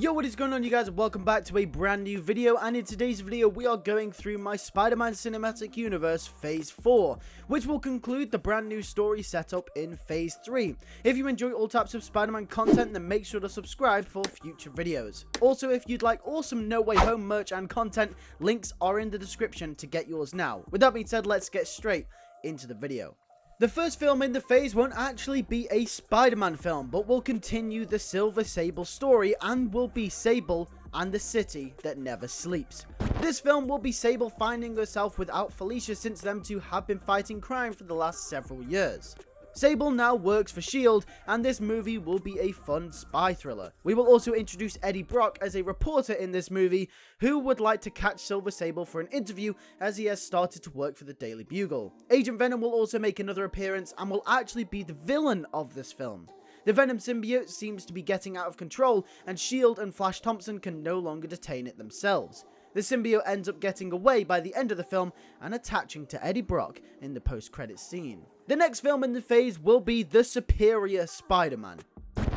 Yo, what is going on, you guys? Welcome back to a brand new video, and in today's video we are going through my Spider-Man Cinematic Universe Phase 4, which will conclude the brand new story setup in Phase 3. If you enjoy all types of Spider-Man content, then make sure to subscribe for future videos. Also, if you'd like awesome No Way Home merch and content, links are in the description to get yours now. With that being said, let's get straight into the video. The first film in the phase won't actually be a Spider-Man film, but will continue the Silver Sable story and will be Sable and the city that never sleeps. This film will be Sable finding herself without Felicia, since them two have been fighting crime for the last several years. Sable now works for S.H.I.E.L.D. and this movie will be a fun spy thriller. We will also introduce Eddie Brock as a reporter in this movie who would like to catch Silver Sable for an interview, as he has started to work for the Daily Bugle. Agent Venom will also make another appearance and will actually be the villain of this film. The Venom symbiote seems to be getting out of control, and S.H.I.E.L.D. and Flash Thompson can no longer detain it themselves. The symbiote ends up getting away by the end of the film and attaching to Eddie Brock in the post-credits scene. The next film in the phase will be The Superior Spider-Man.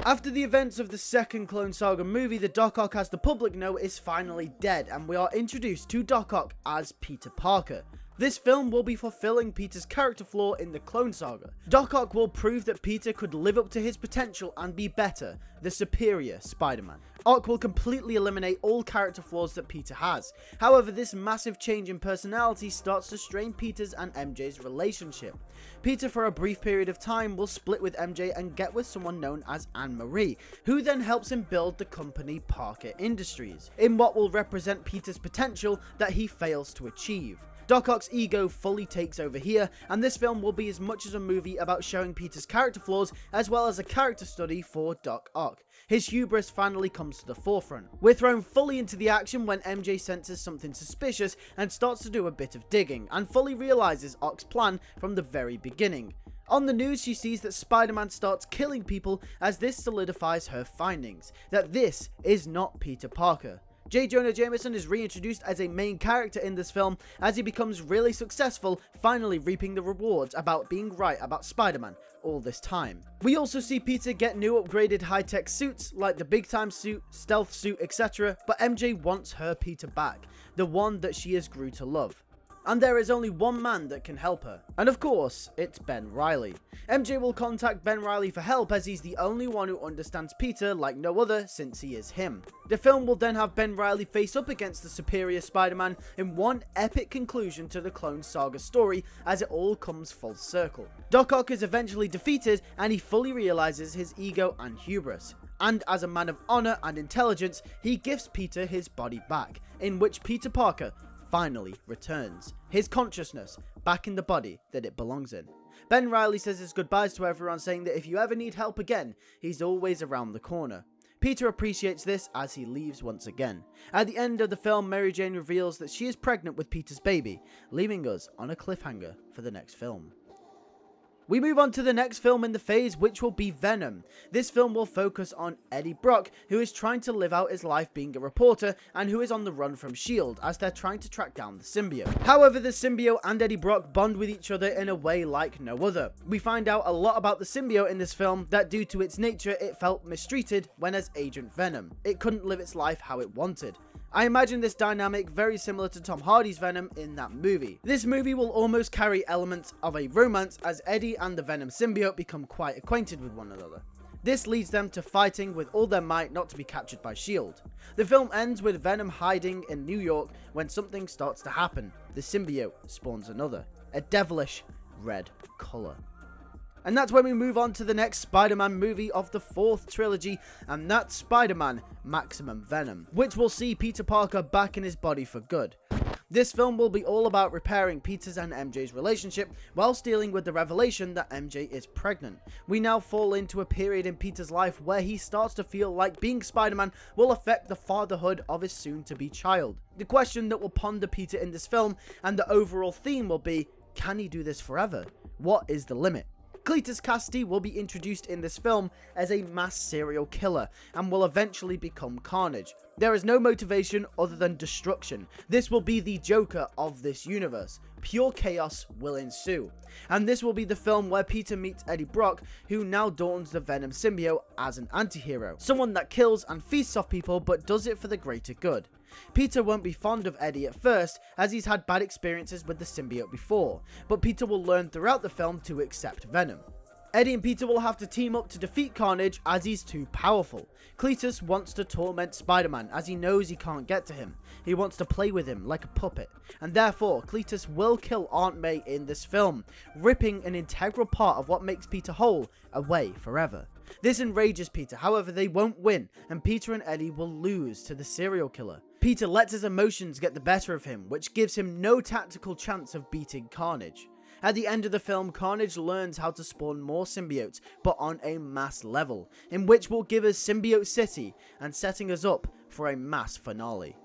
After the events of the second Clone Saga movie, the Doc Ock, as the public know, is finally dead, and we are introduced to Doc Ock as Peter Parker. This film will be fulfilling Peter's character flaw in the Clone Saga. Doc Ock will prove that Peter could live up to his potential and be better, the superior Spider-Man. Ock will completely eliminate all character flaws that Peter has. However, this massive change in personality starts to strain Peter's and MJ's relationship. Peter, for a brief period of time, will split with MJ and get with someone known as Anne-Marie, who then helps him build the company Parker Industries, in what will represent Peter's potential that he fails to achieve. Doc Ock's ego fully takes over here, and this film will be as much as a movie about showing Peter's character flaws, as well as a character study for Doc Ock. His hubris finally comes to the forefront. We're thrown fully into the action when MJ senses something suspicious and starts to do a bit of digging, and fully realizes Ock's plan from the very beginning. On the news, she sees that Spider-Man starts killing people, as this solidifies her findings, that this is not Peter Parker. J. Jonah Jameson is reintroduced as a main character in this film, as he becomes really successful, finally reaping the rewards about being right about Spider-Man all this time. We also see Peter get new upgraded high-tech suits like the big time suit, stealth suit, etc, but MJ wants her Peter back, the one that she has grew to love. And there is only one man that can help her, and of course, it's Ben Reilly. MJ will contact Ben Reilly for help, as he's the only one who understands Peter like no other, since he is him. The film will then have Ben Reilly face up against the superior Spider-Man in one epic conclusion to the Clone Saga story, as it all comes full circle. Doc Ock is eventually defeated, and he fully realizes his ego and hubris. And as a man of honor and intelligence, he gives Peter his body back, in which Peter Parker finally returns, his consciousness back in the body that it belongs in. Ben Reilly says his goodbyes to everyone, saying that if you ever need help again, he's always around the corner. Peter appreciates this as he leaves once again. At the end of the film, Mary Jane reveals that she is pregnant with Peter's baby, leaving us on a cliffhanger for the next film. We move on to the next film in the phase, which will be Venom. This film will focus on Eddie Brock, who is trying to live out his life being a reporter and who is on the run from S.H.I.E.L.D. as they're trying to track down the symbiote. However, the symbiote and Eddie Brock bond with each other in a way like no other. We find out a lot about the symbiote in this film, that due to its nature it felt mistreated when as Agent Venom. It couldn't live its life how it wanted. I imagine this dynamic very similar to Tom Hardy's Venom in that movie. This movie will almost carry elements of a romance, as Eddie and the Venom symbiote become quite acquainted with one another. This leads them to fighting with all their might not to be captured by S.H.I.E.L.D. The film ends with Venom hiding in New York when something starts to happen. The symbiote spawns another, a devilish red color. And that's when we move on to the next Spider-Man movie of the fourth trilogy, and that's Spider-Man Maximum Venom, which will see Peter Parker back in his body for good. This film will be all about repairing Peter's and MJ's relationship, whilst dealing with the revelation that MJ is pregnant. We now fall into a period in Peter's life where he starts to feel like being Spider-Man will affect the fatherhood of his soon-to-be child. The question that will ponder Peter in this film, and the overall theme, will be, can he do this forever? What is the limit? Cletus Cassidy will be introduced in this film as a mass serial killer and will eventually become Carnage. There is no motivation other than destruction. This will be the Joker of this universe. Pure chaos will ensue. And this will be the film where Peter meets Eddie Brock, who now dons the Venom symbiote as an anti-hero. Someone that kills and feasts off people but does it for the greater good. Peter won't be fond of Eddie at first, as he's had bad experiences with the symbiote before, but Peter will learn throughout the film to accept Venom. Eddie and Peter will have to team up to defeat Carnage as he's too powerful. Cletus wants to torment Spider-Man as he knows he can't get to him. He wants to play with him like a puppet, and therefore Cletus will kill Aunt May in this film, ripping an integral part of what makes Peter whole away forever. This enrages Peter, however they won't win, and Peter and Eddie will lose to the serial killer. Peter lets his emotions get the better of him, which gives him no tactical chance of beating Carnage. At the end of the film, Carnage learns how to spawn more symbiotes, but on a mass level, in which will give us Symbiote City, and setting us up for a mass finale.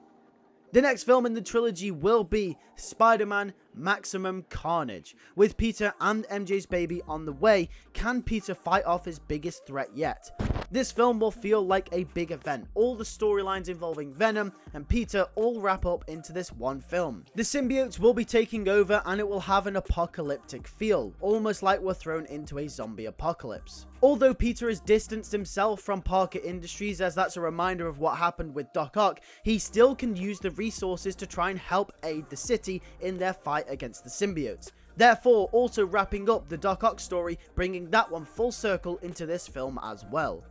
The next film in the trilogy will be Spider-Man Maximum Carnage. With Peter and MJ's baby on the way, can Peter fight off his biggest threat yet? This film will feel like a big event. All the storylines involving Venom and Peter all wrap up into this one film. The symbiotes will be taking over and it will have an apocalyptic feel, almost like we're thrown into a zombie apocalypse. Although Peter has distanced himself from Parker Industries, as that's a reminder of what happened with Doc Ock, he still can use the resources to try and help aid the city in their fight against the symbiotes. Therefore, also wrapping up the Doc Ock story, bringing that one full circle into this film as well.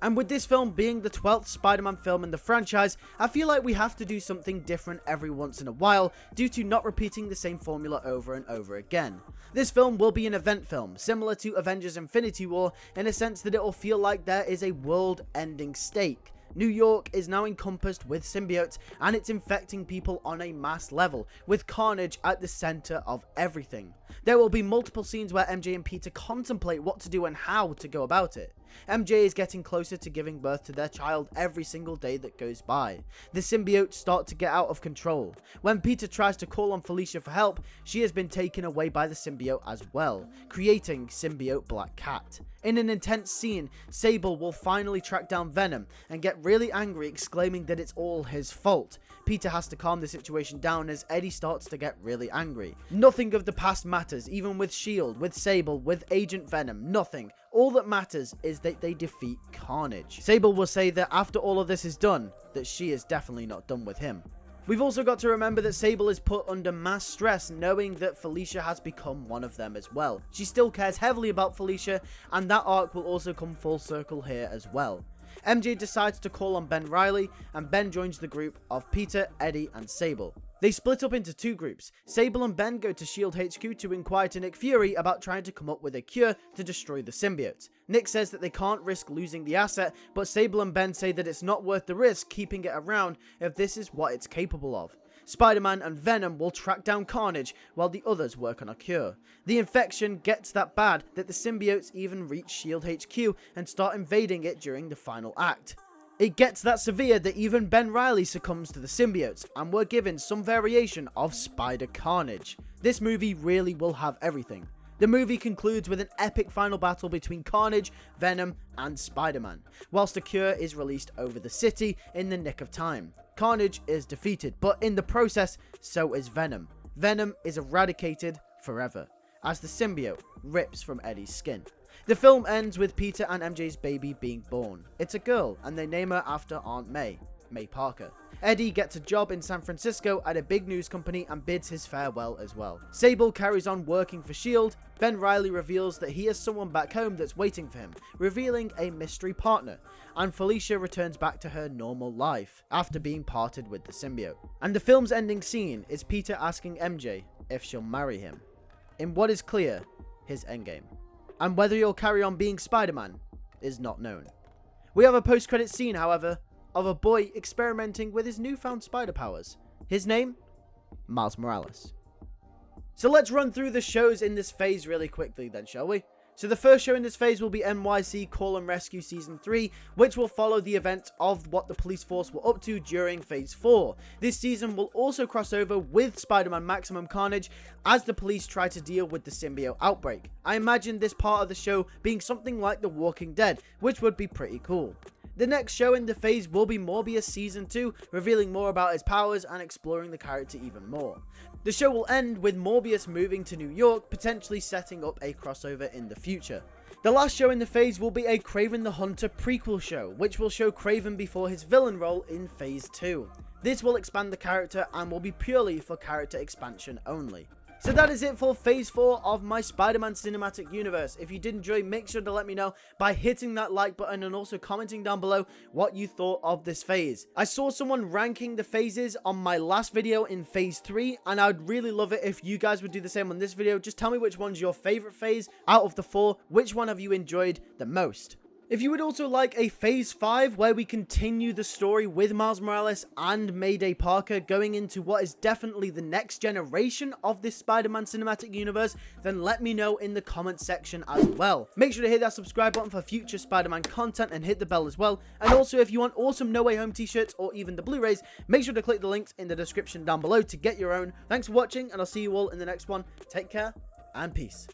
And with this film being the 12th Spider-Man film in the franchise, I feel like we have to do something different every once in a while due to not repeating the same formula over and over again. This film will be an event film, similar to Avengers Infinity War, in a sense that it will feel like there is a world-ending stake. New York is now encompassed with symbiotes and it's infecting people on a mass level, with Carnage at the center of everything. There will be multiple scenes where MJ and Peter contemplate what to do and how to go about it. MJ is getting closer to giving birth to their child every single day that goes by. The symbiotes start to get out of control. When Peter tries to call on Felicia for help, she has been taken away by the symbiote as well, creating Symbiote Black Cat. In an intense scene, Sable will finally track down Venom and get really angry, exclaiming that it's all his fault. Peter has to calm the situation down as Eddie starts to get really angry. Nothing of the past matters, even with S.H.I.E.L.D., with Sable, with Agent Venom, nothing. All that matters is that they defeat Carnage. Sable will say that after all of this is done, that she is definitely not done with him. We've also got to remember that Sable is put under mass stress knowing that Felicia has become one of them as well. She still cares heavily about Felicia, and that arc will also come full circle here as well. MJ decides to call on Ben Reilly, and Ben joins the group of Peter, Eddie, and Sable. They split up into two groups. Sable and Ben go to S.H.I.E.L.D. HQ to inquire to Nick Fury about trying to come up with a cure to destroy the symbiotes. Nick says that they can't risk losing the asset, but Sable and Ben say that it's not worth the risk keeping it around if this is what it's capable of. Spider-Man and Venom will track down Carnage while the others work on a cure. The infection gets that bad that the symbiotes even reach S.H.I.E.L.D. HQ and start invading it during the final act. It gets that severe that even Ben Reilly succumbs to the symbiotes, and we're given some variation of Spider Carnage. This movie really will have everything. The movie concludes with an epic final battle between Carnage, Venom, and Spider-Man, whilst a cure is released over the city in the nick of time. Carnage is defeated, but in the process, so is Venom. Venom is eradicated forever, as the symbiote rips from Eddie's skin. The film ends with Peter and MJ's baby being born. It's a girl, and they name her after Aunt May, May Parker. Eddie gets a job in San Francisco at a big news company and bids his farewell as well. Sable carries on working for S.H.I.E.L.D. Ben Reilly reveals that he has someone back home that's waiting for him, revealing a mystery partner. And Felicia returns back to her normal life after being parted with the symbiote. And the film's ending scene is Peter asking MJ if she'll marry him, in what is clear, his endgame. And whether he'll carry on being Spider-Man is not known. We have a post-credits scene, however, of a boy experimenting with his newfound spider powers. His name? Miles Morales. So let's run through the shows in this phase really quickly then, shall we? So the first show in this phase will be NYC Call and Rescue Season 3, which will follow the events of what the police force were up to during Phase 4. This season will also cross over with Spider-Man Maximum Carnage as the police try to deal with the symbiote outbreak. I imagine this part of the show being something like The Walking Dead, which would be pretty cool. The next show in the phase will be Morbius Season 2, revealing more about his powers and exploring the character even more. The show will end with Morbius moving to New York, potentially setting up a crossover in the future. The last show in the phase will be a Kraven the Hunter prequel show, which will show Kraven before his villain role in Phase 2. This will expand the character and will be purely for character expansion only. So that is it for Phase 4 of my Spider-Man Cinematic Universe. If you did enjoy, make sure to let me know by hitting that like button and also commenting down below what you thought of this phase. I saw someone ranking the phases on my last video in Phase 3, and I'd really love it if you guys would do the same on this video. Just tell me which one's your favorite phase out of the 4, which one have you enjoyed the most? If you would also like a Phase 5 where we continue the story with Miles Morales and Mayday Parker going into what is definitely the next generation of this Spider-Man Cinematic Universe, then let me know in the comment section as well. Make sure to hit that subscribe button for future Spider-Man content and hit the bell as well. And also, if you want awesome No Way Home t-shirts or even the Blu-rays, make sure to click the links in the description down below to get your own. Thanks for watching, and I'll see you all in the next one. Take care and peace.